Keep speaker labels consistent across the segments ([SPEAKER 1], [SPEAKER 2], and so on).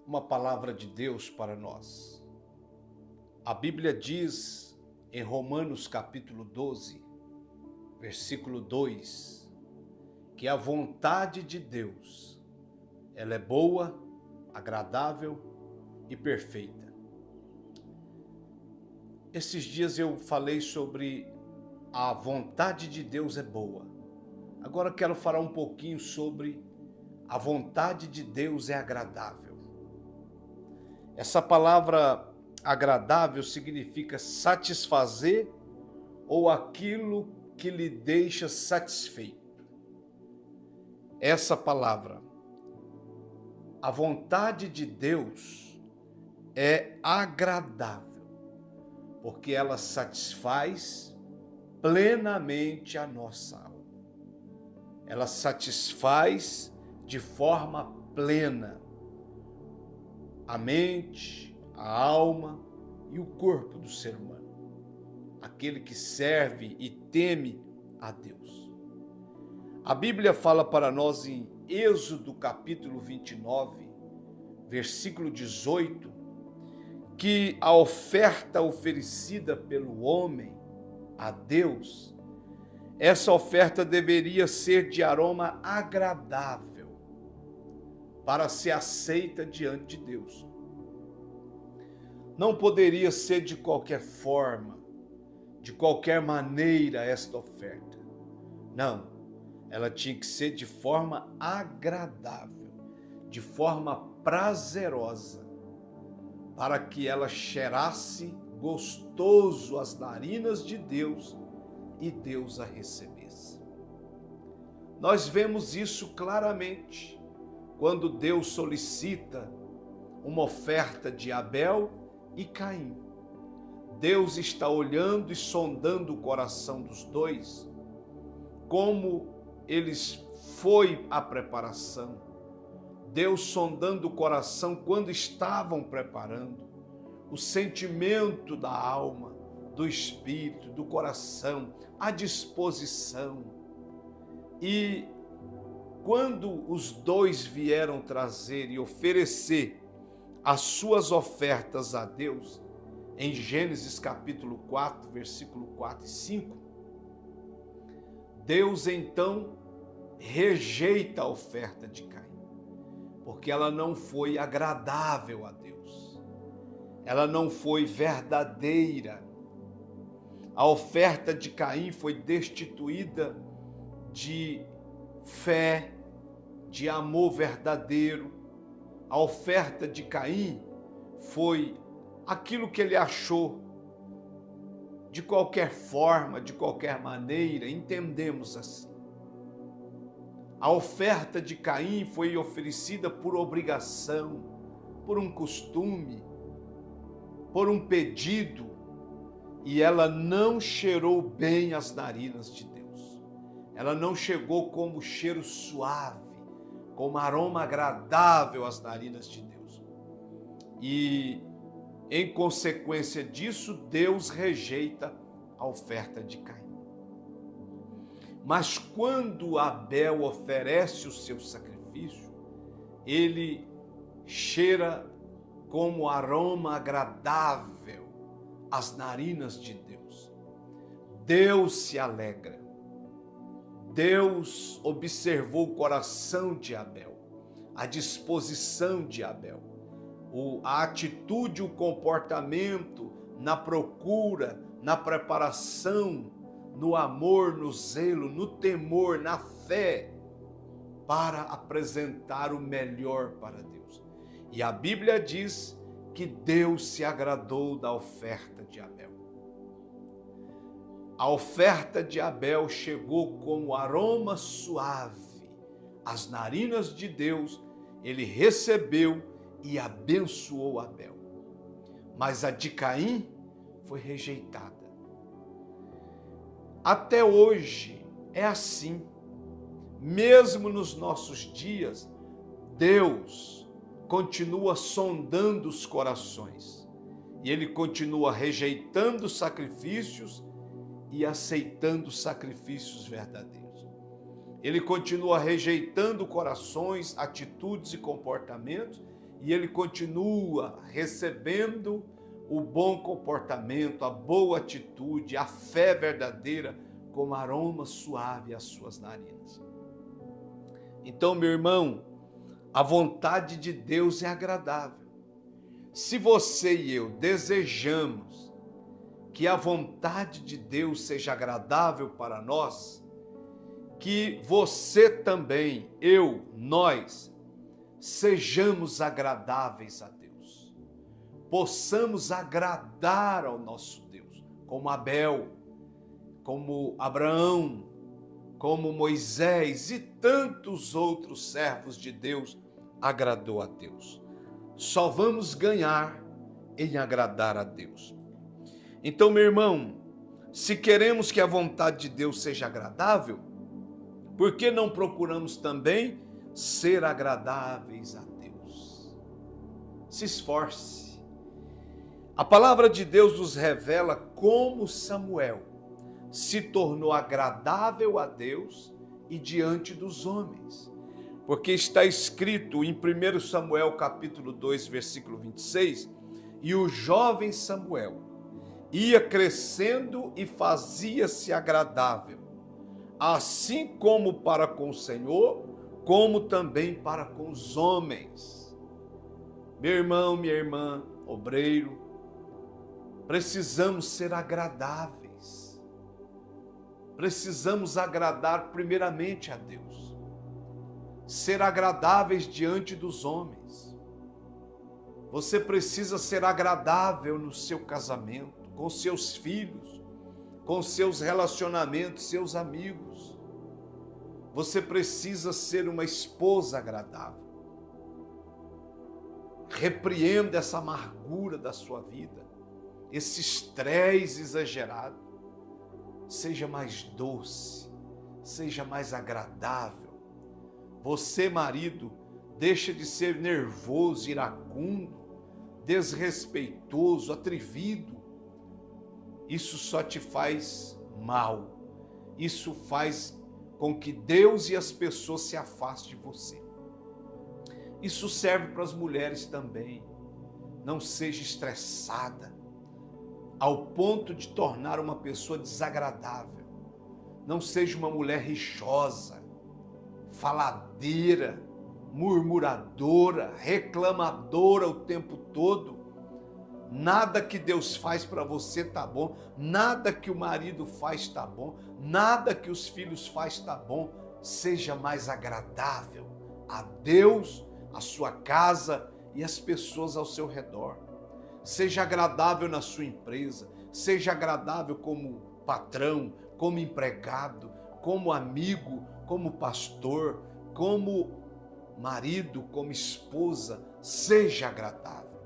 [SPEAKER 1] uma palavra de Deus para nós. A Bíblia diz em Romanos capítulo 12, versículo 2, que a vontade de Deus, ela é boa, agradável e perfeita. Esses dias eu falei sobre a vontade de Deus é boa. Agora quero falar um pouquinho sobre a vontade de Deus é agradável. Essa palavra agradável significa satisfazer ou aquilo que lhe deixa satisfeito. Essa palavra, a vontade de Deus é agradável, porque ela satisfaz plenamente a nossa alma. Ela satisfaz de forma plena a mente, a alma e o corpo do ser humano, aquele que serve e teme a Deus. A Bíblia fala para nós em Êxodo capítulo 29, versículo 18, que a oferta oferecida pelo homem a Deus, essa oferta deveria ser de aroma agradável para ser aceita diante de Deus. Não poderia ser de qualquer forma, de qualquer maneira esta oferta. Não, ela tinha que ser de forma agradável, de forma prazerosa, para que ela cheirasse gostoso as narinas de Deus e Deus a recebesse. Nós vemos isso claramente quando Deus solicita uma oferta de Abel e Caim. Deus está olhando e sondando o coração dos dois, como foi a preparação. Deus sondando o coração quando estavam preparando, o sentimento da alma, do espírito, do coração, a disposição. E quando os dois vieram trazer e oferecer as suas ofertas a Deus, em Gênesis capítulo 4, versículo 4 e 5, Deus então rejeita a oferta de Caim, porque ela não foi agradável a Deus, ela não foi verdadeira. A oferta de Caim foi destituída de fé, de amor verdadeiro. A oferta de Caim foi aquilo que ele achou, de qualquer forma, de qualquer maneira, entendemos assim. A oferta de Caim foi oferecida por obrigação, por um costume, por um pedido, e ela não cheirou bem as narinas de Deus. Ela não chegou como cheiro suave, como aroma agradável às narinas de Deus. E, em consequência disso, Deus rejeita a oferta de Caim. Mas quando Abel oferece o seu sacrifício, ele cheira como aroma agradável às narinas de Deus. Deus se alegra. Deus observou o coração de Abel, a disposição de Abel, a atitude, o comportamento na procura, na preparação, no amor, no zelo, no temor, na fé, para apresentar o melhor para Deus. E a Bíblia diz que Deus se agradou da oferta de Abel. A oferta de Abel chegou como aroma suave às narinas de Deus, ele recebeu e abençoou Abel. Mas a de Caim foi rejeitada. Até hoje é assim. Mesmo nos nossos dias, Deus continua sondando os corações e ele continua rejeitando sacrifícios e aceitando sacrifícios verdadeiros. Ele continua rejeitando corações, atitudes e comportamentos e ele continua recebendo o bom comportamento, a boa atitude, a fé verdadeira como aroma suave às suas narinas. Então, meu irmão, a vontade de Deus é agradável. Se você e eu desejamos que a vontade de Deus seja agradável para nós, que você também, eu, nós, sejamos agradáveis a Deus, possamos agradar ao nosso Deus, como Abel, como Abraão, como Moisés e tantos outros servos de Deus agradou a Deus. Só vamos ganhar em agradar a Deus. Então, meu irmão, se queremos que a vontade de Deus seja agradável, por que não procuramos também ser agradáveis a Deus? Se esforce. A palavra de Deus nos revela como Samuel se tornou agradável a Deus e diante dos homens. Porque está escrito em 1 Samuel capítulo 2, versículo 26, e o jovem Samuel ia crescendo e fazia-se agradável, assim como para com o Senhor, como também para com os homens. Meu irmão, minha irmã, obreiro, precisamos ser agradáveis. Precisamos agradar primeiramente a Deus. Ser agradáveis diante dos homens. Você precisa ser agradável no seu casamento, com seus filhos, com seus relacionamentos, seus amigos. Você precisa ser uma esposa agradável. Repreenda essa amargura da sua vida, esse estresse exagerado. Seja mais doce, seja mais agradável. Você, marido, deixa de ser nervoso, iracundo, desrespeitoso, atrevido. Isso só te faz mal. Isso faz com que Deus e as pessoas se afastem de você. Isso serve para as mulheres também. Não seja estressada ao ponto de tornar uma pessoa desagradável. Não seja uma mulher rixosa, faladeira, murmuradora, reclamadora o tempo todo. Nada que Deus faz para você tá bom, nada que o marido faz tá bom, nada que os filhos faz tá bom. Seja mais agradável a Deus, a sua casa e as pessoas ao seu redor. Seja agradável na sua empresa, seja agradável como patrão, como empregado, como amigo, como pastor, como marido, como esposa. Seja agradável.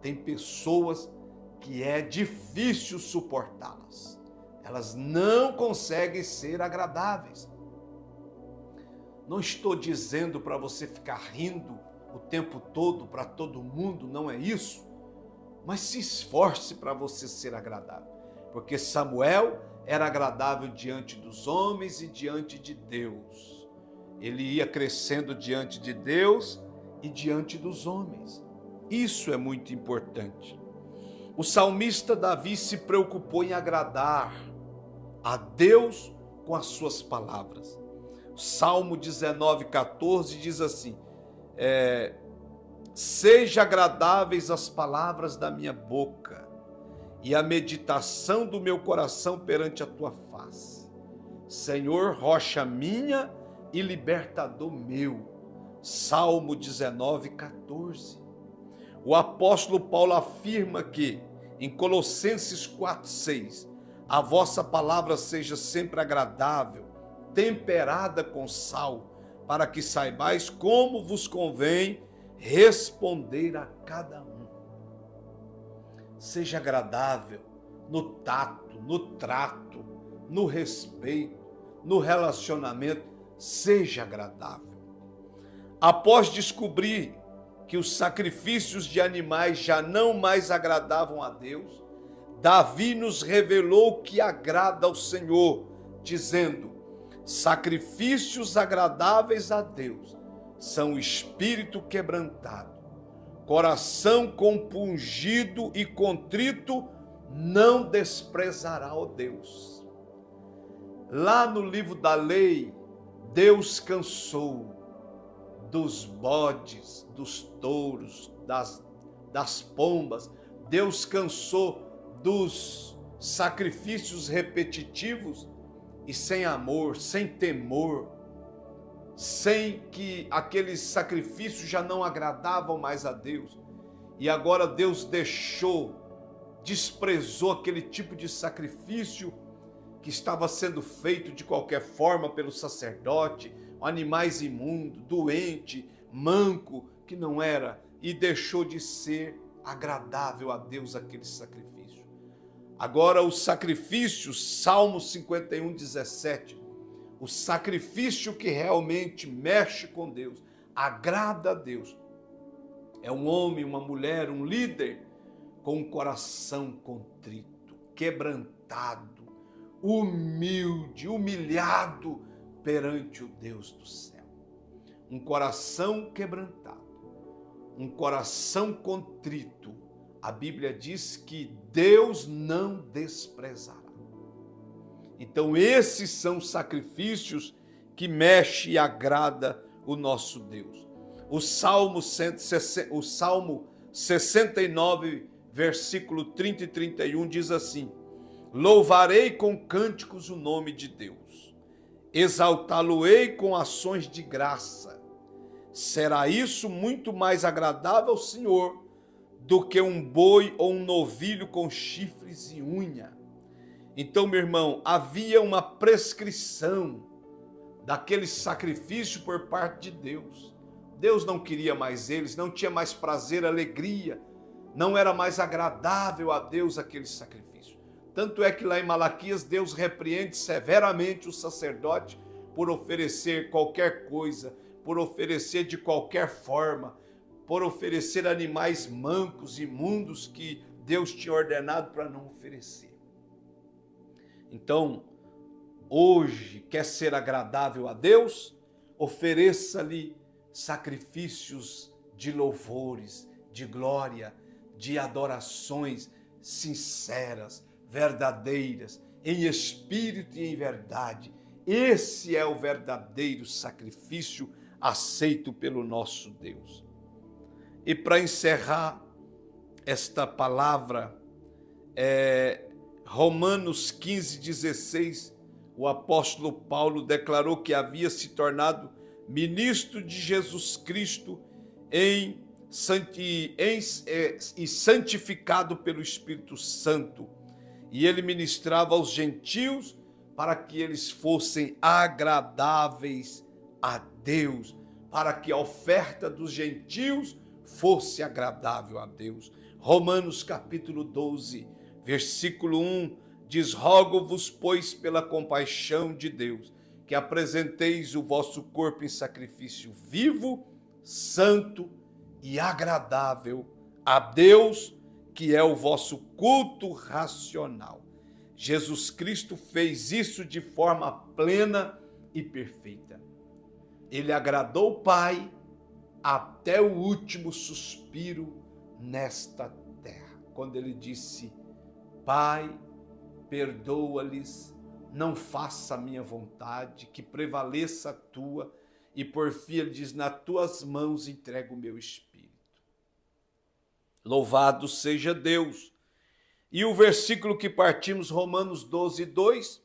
[SPEAKER 1] Tem pessoas que é difícil suportá-las. Elas não conseguem ser agradáveis. Não estou dizendo para você ficar rindo o tempo todo para todo mundo, não é isso. Mas se esforce para você ser agradável. Porque Samuel era agradável diante dos homens e diante de Deus. Ele ia crescendo diante de Deus e diante dos homens. Isso é muito importante. O salmista Davi se preocupou em agradar a Deus com as suas palavras. Salmo 19:14 diz assim: seja agradáveis as palavras da minha boca e a meditação do meu coração perante a tua face. Senhor, rocha minha e libertador meu. Salmo 19:14. O apóstolo Paulo afirma que, em Colossenses 4:6, a vossa palavra seja sempre agradável, temperada com sal, para que saibais como vos convém responder a cada um. Seja agradável no tato, no trato, no respeito, no relacionamento. Seja agradável. Após descobrir que os sacrifícios de animais já não mais agradavam a Deus, Davi nos revelou o que agrada ao Senhor, dizendo: sacrifícios agradáveis a Deus são o espírito quebrantado coração compungido e contrito não desprezará, ó Deus. Lá no livro da lei, Deus cansou dos bodes, dos touros, das pombas. Deus cansou dos sacrifícios repetitivos e sem amor, sem temor, sem que aqueles sacrifícios já não agradavam mais a Deus. E agora Deus desprezou aquele tipo de sacrifício que estava sendo feito de qualquer forma pelo sacerdote, animais imundos, doente, manco, que não era, e deixou de ser agradável a Deus aquele sacrifício. Agora o sacrifício, Salmo 51, 17, o sacrifício que realmente mexe com Deus, agrada a Deus, é um homem, uma mulher, um líder com um coração contrito, quebrantado, humilde, humilhado perante o Deus do céu. Um coração quebrantado, um coração contrito. A Bíblia diz que Deus não desprezará. Então esses são sacrifícios que mexe e agrada o nosso Deus. O Salmo 69, versículo 30 e 31 diz assim: louvarei com cânticos o nome de Deus, exaltá-lo-ei com ações de graça. Será isso muito mais agradável ao Senhor do que um boi ou um novilho com chifres e unha. Então, meu irmão, havia uma prescrição daquele sacrifício por parte de Deus. Deus não queria mais eles, não tinha mais prazer, alegria, não era mais agradável a Deus aquele sacrifício. Tanto é que lá em Malaquias, Deus repreende severamente o sacerdote por oferecer qualquer coisa, por oferecer de qualquer forma, por oferecer animais mancos, imundos, que Deus tinha ordenado para não oferecer. Então, hoje, quer ser agradável a Deus? Ofereça-lhe sacrifícios de louvores, de glória, de adorações sinceras, verdadeiras, em espírito e em verdade. Esse é o verdadeiro sacrifício aceito pelo nosso Deus. E para encerrar esta palavra, Romanos 15, 16, o apóstolo Paulo declarou que havia se tornado ministro de Jesus Cristo e santificado pelo Espírito Santo. E ele ministrava aos gentios para que eles fossem agradáveis a Deus, para que a oferta dos gentios fosse agradável a Deus. Romanos capítulo 12, versículo 1 diz: rogo-vos, pois, pela compaixão de Deus, que apresenteis o vosso corpo em sacrifício vivo, santo e agradável a Deus, que é o vosso culto racional. Jesus Cristo fez isso de forma plena e perfeita. Ele agradou o Pai até o último suspiro nesta terra, quando ele disse: Pai, perdoa-lhes, não faça a minha vontade, que prevaleça a tua. E por fim ele diz: nas tuas mãos entrego o meu espírito. Louvado seja Deus. E o versículo que partimos, Romanos 12, 2,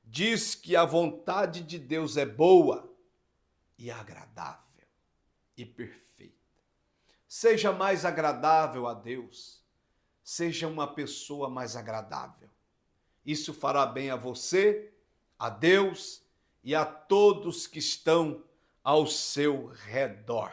[SPEAKER 1] diz que a vontade de Deus é boa e agradável e perfeita. Seja mais agradável a Deus, seja uma pessoa mais agradável. Isso fará bem a você, a Deus e a todos que estão ao seu redor.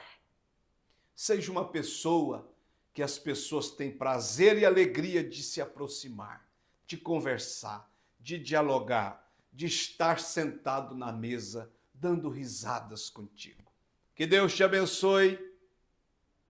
[SPEAKER 1] Seja uma pessoa que as pessoas têm prazer e alegria de se aproximar, de conversar, de dialogar, de estar sentado na mesa, dando risadas contigo. Que Deus te abençoe.